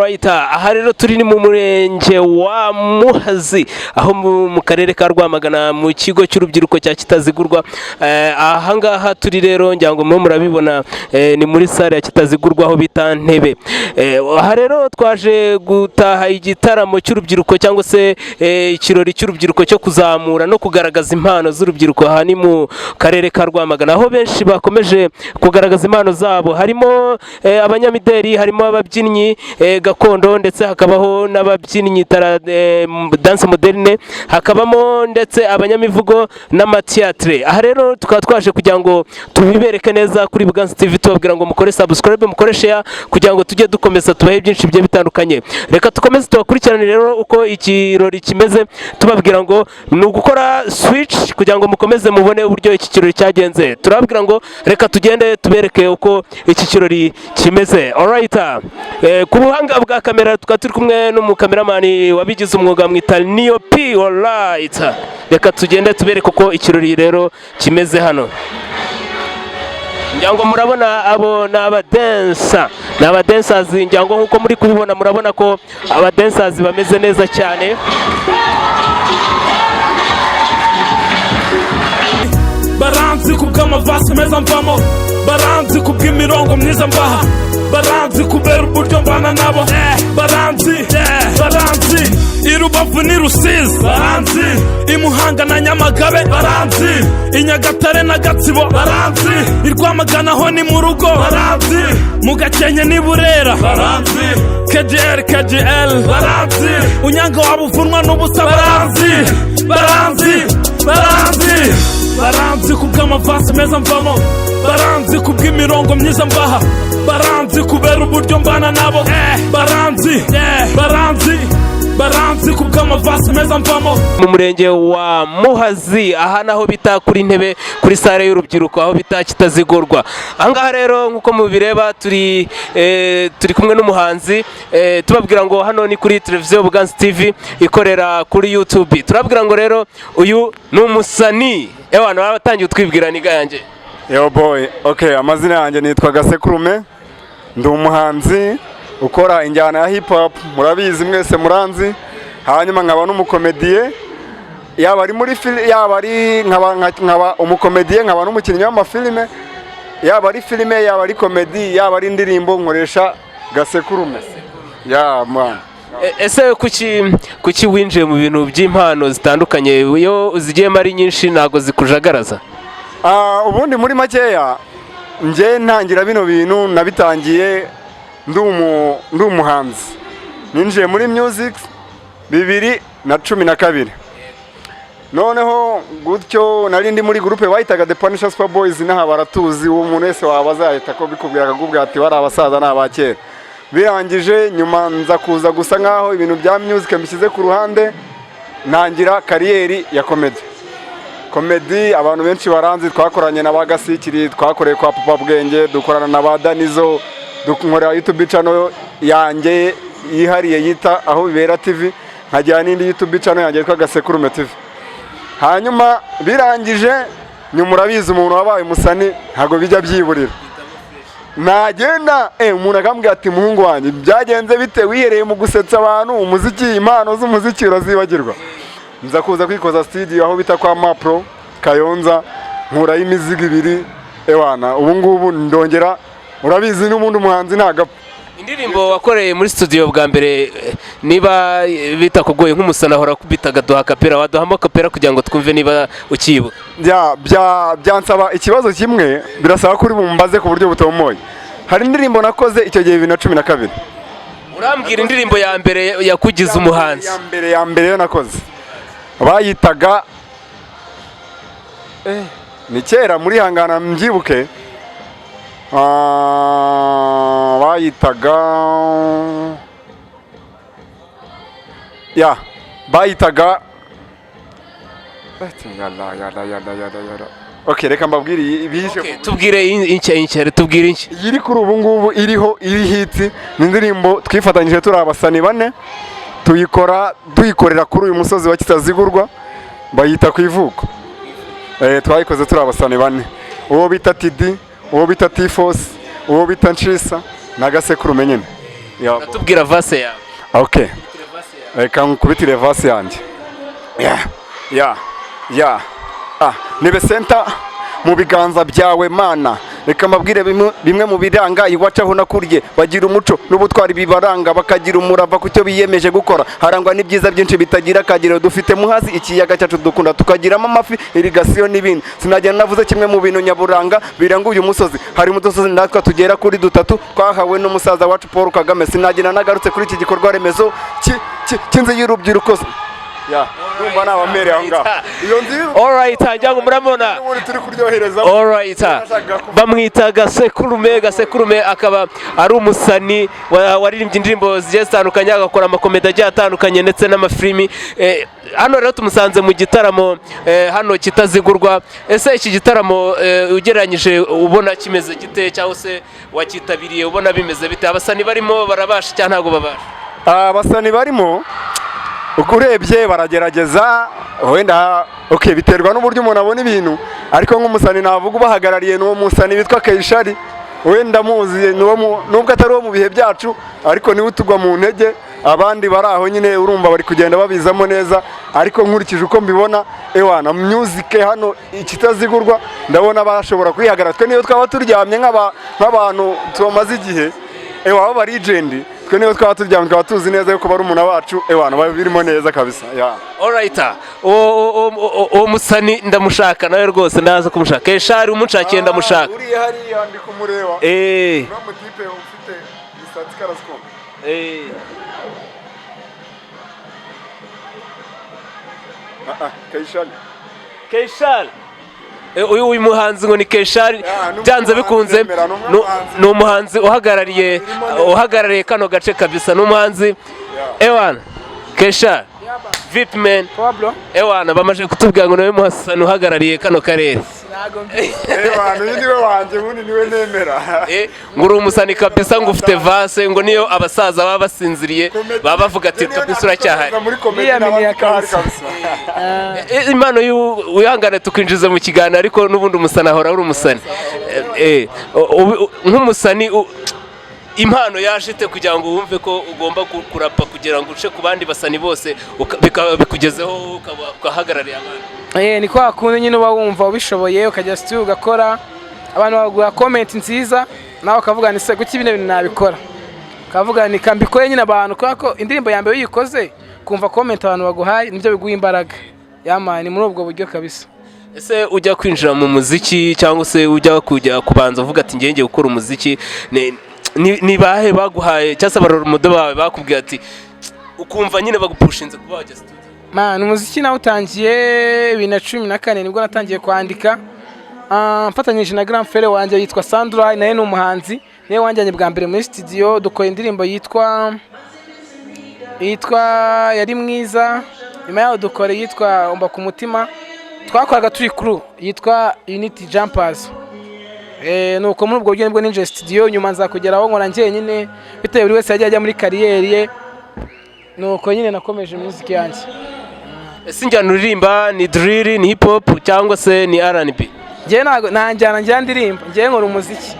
Alright, aha rero turi ni mu murenge wa Muhazi aho mu karere ka Rwamagana mu kigo cy'urubyiruko cya Kitazigurwa. Aha ngaha turi rero njyango mwe murabibona ni muri sale ya Kitazigurwa aho bita Ntebe. Aha rero twaje gutaha igitaramo cy'urubyiruko cyangwa se ikirori cy'urubyiruko cyo kuzamura no kugaragaza impano z'urubyiruko aha ni mu karere ka Rwamagana aho benshi bakomeje kugaragaza impano zabo, harimo abanyamideli, harimo ababyinnyi gakondo ndetse hakabaho n'ababyinnyi dance moderne, hakabamo ndetse abanyamivugo n'amatiatre. Aha rero tukaba twaje kugira ngo tubibereke neza kuri Buganza TV, tubabwira ngo mukore subscribe, mukore share kugira ngo tujye dukomeza tubahe byinshi bigiye bitandukanye. Reka tukomeze tubakurikirane rero uko ikirori kimeze, tubabwira ngo ni ugukora switch kugira ngo mukomeze mubone uburyo iki kirori cyagenze. Turababwira ngo reka tugende tubereke uko iki kirori kimeze. Alright, ku buhanga bwa kamera tukaba turi kumwe n'umukameramani wabigize umwuga mwita Niyo P. Alright, reka tugende tubereke uko ikirori rero kimeze hano. Njyango murabona abo ni abadancers, njyango nkuko muri kubibona murabona ko abadancers bameze neza cyane. Baranzi kubw'amavasi meza mvamo, baranzi kubw'imirongo myiza mbaha, baranzi kubera uburyo mbana nabo, baranzi i Rubavu ni Rusizi, baranzi i Muhanga na Nyamagabe, baranzi i Nyagatare na Gatsibo, baranzi i Rwamagana ho ni mu rugo, baranzi mu Gakenke ni Burera, baranzi KGL, baranzi Unyanga wabuvunwa n'ubusa, baranzi kubw'amavasi meza mvamo, baranzi kubw'imirongo myiza mbaha, baranzi kubera uburyo mbana nabo, baranzi kubw'amavasi meza mvamo. Mu murenge wa Muhazi aha naho bita kuri Ntebe kuri sale y'urubyiruko aho bita Kitazigurwa. Aha ngaha rero nkuko mubireba turi kumwe n'umuhanzi, tubabwira ngo hano ni kuri televiziyo Buganza TV ikorera kuri YouTube. Turabwira ngo rero uyu ni umusani ewana wabatangiye utwibwira niga yanjye. Yo boy, okay, amazina yanjye nitwa Gasekurume, ndi umuhanzi ukora injyana ya hip hop, murabizi mwese muranzi. Hanyuma nkaba n'umukomediye, yaba ari muri yaba ari nkaba umukomediye, nkaba n'umukinnyi w'amafilime, yaba ari filime, yaba ari komedi, yaba ari indirimbo, nkoresha Gasekurume. Ya man. Ese kuki winjiye mu bintu by'impano zitandukanye, iyo uzigiyemo ari nyinshi ntago zikujagaraza? Ubundi muri makeya nje ntangira bino bintu nabitangiye ndi umuhanzi, ninjiye muri music 2012. Noneho gutyo nari ndi muri groupe bayitaga The Punisher Super Boys, naha baratuzi umuntu wese wabazahita ko bikubwira akagubwa ati bari abasaza n'abakera. Birangije nyuma nza kuza gusa nkaho ibintu bya music mbishyize ku ruhande, ntangira kariyeri ya comedy. Abantu benshi baranzi, twakoranye na Bagasikiri, twakoreye kwa Papa Bwenge, dukorana na Badanizo, dukorera YouTube channel yanjye yihariye yita aho bibera TV, nkajya n'indi YouTube channel yanjye yitwa Gasekurume TV. Hanyuma birangije nyuma urabizi umuntu wabaye umusani ntago bijya byiburira, nagenda umuntu akambwira ati muhungu wanjye byagenze bite wihereye mu gusetsa abantu, umuziki, impano z'umuziki urazibagirwa. Nza kuza kwikoza studio aho bita kwa Mapro Kayonza, nkura y'imizigo 2 ewana. Ubu ngubu ndongera, urabizi n'umuntu umuhanzi ntagapfa. Indirimbo wakoreye muri studio bwa mbere niba bitakugoye nk'umusana ahora kubitaga duha kapera, waduhamo kapera kugira ngo twumve niba ukibuka? Byansaba ikibazo kimwe, birasaba kuri bumbaze ku buryo butomoye. Hari indirimbo nakoze icyo gihe 2012. Urambwira indirimbo ya mbere yakugize umuhanzi? Ya mbere yo nakoze bayitaga ni kera muri hangana mbyibuke, bayitaga okay, reka mbabwire ibihishe. Okay, tubwire inche tubwire inche yiri kuri ubu ngubu iri hit. Ni indirimbo twifatanyije turi abasani 4, tuyikorera kuri uyu musozi wa Kitazigurwa, bayita ku ivuko. Twayikoze turi abasani 4, uwo bita Tidi, uwo bita Tifos, uwo bita Nshisa na Gasekurume nyine. tubwira vase yawe. Okay, reka nkubitire vase yanjye. Nibe senta mu biganza byawe mana, reka mbabwire bimwe mu biranga iwacu aho nakuriye. Bagira umuco n'ubutwari bibaranga, bakagira umurava ku cyo biyemeje gukora. Harangwa n'ibyiza byinshi bitagira akagero. Dufite Muhazi, ikiyaga cyacu dukunda, tukagiramo amafi, irigasiyo n'ibindi. Sinagenda navuze kimwe mu bintu nyaburanga biranga uyu musozi. Hari mudusozi natwe tugera kuri 3 twahawe n'umusaza wacu Paul Kagame. Sinagenda nagarutse kuri iki gikorwa remezo cy'inzu y'urubyiruko. Numva nabamere aho ngaho. Iyo nzi. Alright, njyango muramona. Turi kuryohereza. Alright. Bamwita Gasekurume akaba ari umusani waririmbye indirimbo zigiye zitandukanye, agakora amakomedi agiye atandukanye ndetse n'amafilimi. Hano rero tumusanze mu gitaramo hano kitazigurwa. Ese iki gitaramo ugereranyije ubona kimeze gite, cyangwa se wakitabiriye ubona bimeze bite? Abasani barimo barabasha cyangwa ntago babasha? Abasani barimo ukurebye baragerageza, wenda biterwa n'uburyo umuntu abona ibintu, ariko nk'umusani navuga ubahagarariye n'uwo musani witwa Kayishari. Wenda muzi nubwo atari uwo mu bihe byacu, ariko niwe utugwa mu ntege. Abandi bari aho nyine urumva bari kugenda babizamo neza, ariko nkurikije uko mbibona na music hano ikitazigurwa ndabona bashobora kwihagarara. Twe niyo twaba turyamye nk'abantu tumaze igihe aba legend, twe niyo twaba turyamye twaba tuzi neza yuko bari umuntu wacu birimo neza kabisa. Alright, uwo musani ndamushaka nawe rwose, ndaza kumushaka. Keshari umushakiye ndamushaka. Uri hariya ndi kumureba. Uriya mutipe ufite imisatsi karasiko. Keshari. Uyu muhanzi ngo ni Keshari, byanze bikunze ni umuhanzi uhagarariye kano gace kabisa. Ni umuhanzi Keshari. VIP man. Bamaje kutubwira ngo niwe muhasani uhagarariye kano karere. Niwe wanjye bundi niwe nemera. Ngo uri umusani kabisa, ngo ufite vase, ngo niyo abasaza baba basinziriye baba bavuga ati kabisa uracyahari. Impano wihangane tukinjiza mu kiganiro, ariko n'ubundi umusani ahora uri umusani. Nk'umusani impano yaje ite kugira ngo wumve ko ugomba kurapa kugira ngo uce ku bandi basani bose bikugezeho ukahagarariye abantu? Ni kwa kundi nyine uba wumva ubishoboye, ukajya studio ugakora, abantu baguha comment nziza, nawe ukavuga ni se kuki bine bintu nabikora, ukavuga ni kambikoye nyine abantu, kuko indirimbo ya mbere uyikoze kumva comment abantu baguhaye nibyo biguha imbaraga. Ni muri ubwo buryo kabisa. Ese ujya kwinjira mu muziki cyangwa se ujya kubanza uvuga ati ngiye gukora umuziki, ni bahe baguhaye cyangwa se abaromodo bawe bakubwiye ati ukumva nyine bagupushinze kuba wajya studio? Umuziki nawutangiye 2014 nibwo natangiye kwandika, mfatanyije na grand frère wanjye yitwa Sandra, naye ni umuhanzi, niwe wanjyanye bwa mbere muri studio. Dukora indirimbo yitwa Yari Mwiza, nyuma yaho dukora yitwa Umba ku Mutima, twakoraga turi crew yitwa Unity Jumpers. Nuko muri ubwo buryo nibwo ninjiye studio, nyuma nza kugeraho nkora njye nyine, bitewe buri wese ajya muri kariyeri ye, nuko nyine nakomeje muziki yanjye. Ese njyana uririmba ni drill, ni hip hop cyangwa se ni R&B? Njye nta ndirimba, njye nkora umuziki.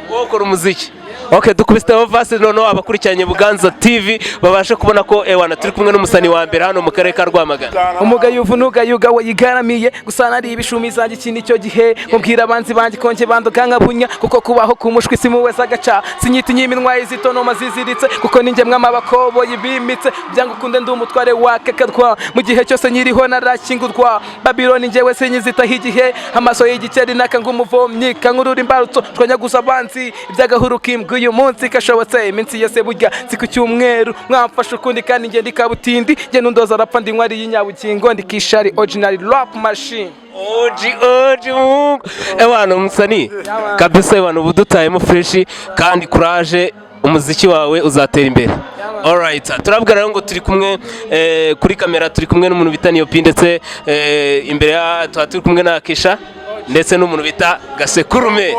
Wowe ukora umuziki? Okay, dukubiste vase noneho abakurikiranye Buganza TV babashe kubona ko turi kumwe n'umusani wa mbere hano mu karere ka Rwamagana. Umugayuvu nugayuga we yigaramiye, gusa nari ibishumi zanjye ikindi cyo gihe, mubwira abanzi banjye konje bandoga nkabunya, kuko kubaho kumushwi simu wese agaca, sinyita nyiminwa izitonoma ziziritse, kuko ninjye mwama bakoboye bimitse, byanga ukunde ndi umutware wake kadwa, mu gihe cyose nyiriho narakingurwa, Babylon njyewe sinyizita higihe, amaso y'igikeri naka ngumuvomyi kankurura imbarutso, twanyaguza abanzi ibyagahuru kimbwe uyu munsi kashobotse, iminsi yose burya si ku cyumweru, mwamfasha ukundi kandi nge ndikabutindi, nge nundoza rapfa ndi nkwari y'inyabugingo, ndi Kishari original rap machine. Umusani kabisa, ubu dutayemo fresh kandi courage, umuziki wawe uzatera imbere. Alright, turabwira rero ngo turi kumwe kuri kamera, turi kumwe n'umuntu bita Niyopi, ndetse imbere turi kumwe na Kisha ndetse n'umuntu bita Gasekurume.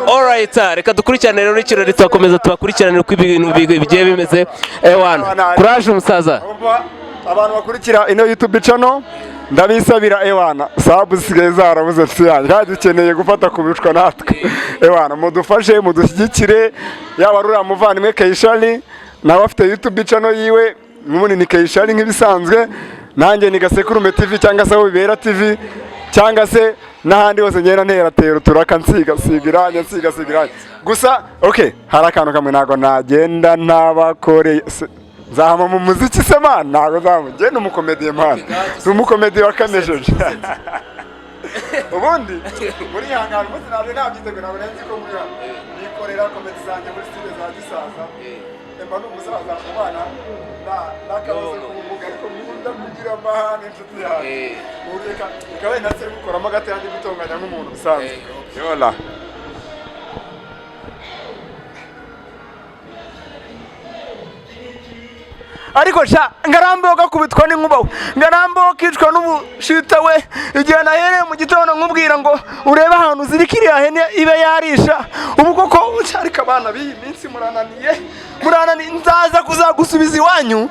Alright, reka dukurikirane rero ikirori, twakomeza tubakurikirane uko ibintu bigiye bimeze. Courage umusaza. Abantu bakurikira ino YouTube channel, ndabisabira ewana sabu zisigaye zarabuze tsiyanjye kandi dukeneye gufata ku bicwa natwe ewana mudufashe mudushyigikire yaba ruriya muvandimwe Kayishari nawe afite YouTube channel yiwe n'ubundi ni Kayishari nk'ibisanzwe nanjye ni Gasekurume TV cyangwa se aho bibera TV cyangwa se n'ahandi hose ngenda nteratero turaka nsiga iranjye gusa okay hari akantu kamwe ntago nagenda ntabakoreye zahama mu muziki se man ntago nge ni umukomediye man ni umukomediye wakanejeje ubundi muri hangana umunsi ntabwo nabyiteguye ntabwo nzi ko muri hano nikorera komedi zanjye muri studio za gisaza mba n'umusaza ku bana n'akabazo k'ubumuga ariko nkunda kugira amahane inshuti yawe ureka ikaba inatse gukoramo agati yanjye gutunganya nk'umuntu usanzwe yola ariko sha ngarambeho gakubitwa n'inkubawe ngarambeho kicwa n'ubushita we igihe nahereye mu gitondo nkubwira ngo urebe ahantu zirika iriya hene ibe yarisha ubu koko ariko abana b'iyi minsi murananiye nzaza kuzagusubiza iwanyu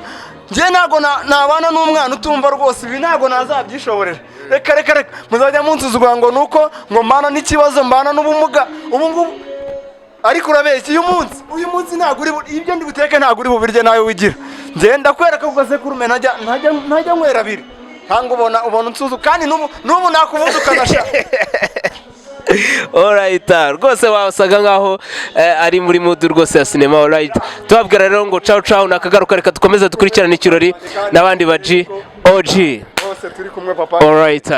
njye ntago nabana n'umwana utumva rwose ibi ntago nazabyishoborera reka muzajya munsuzugura ngo nuko ngo mbana n'ikibazo mbana n'ubumuga ubu ngubu ariko urabeshya uyu munsi ntago uri ibyo ndi buteke ntago uri bubirye nawe wigira ngenda kwereka ku Gasekurume ntajya nywera abiri ntabwo ubona unsuzu kandi n'ubu nakuvuduka nasha alright rwose wasaga nkaho ari muri mood rwose ya cinema alright tubabwira rero ngo ciao nakagaruka reka dukomeze dukurikirana ikirori n'abandi baji OG bose turi kumwe papa alright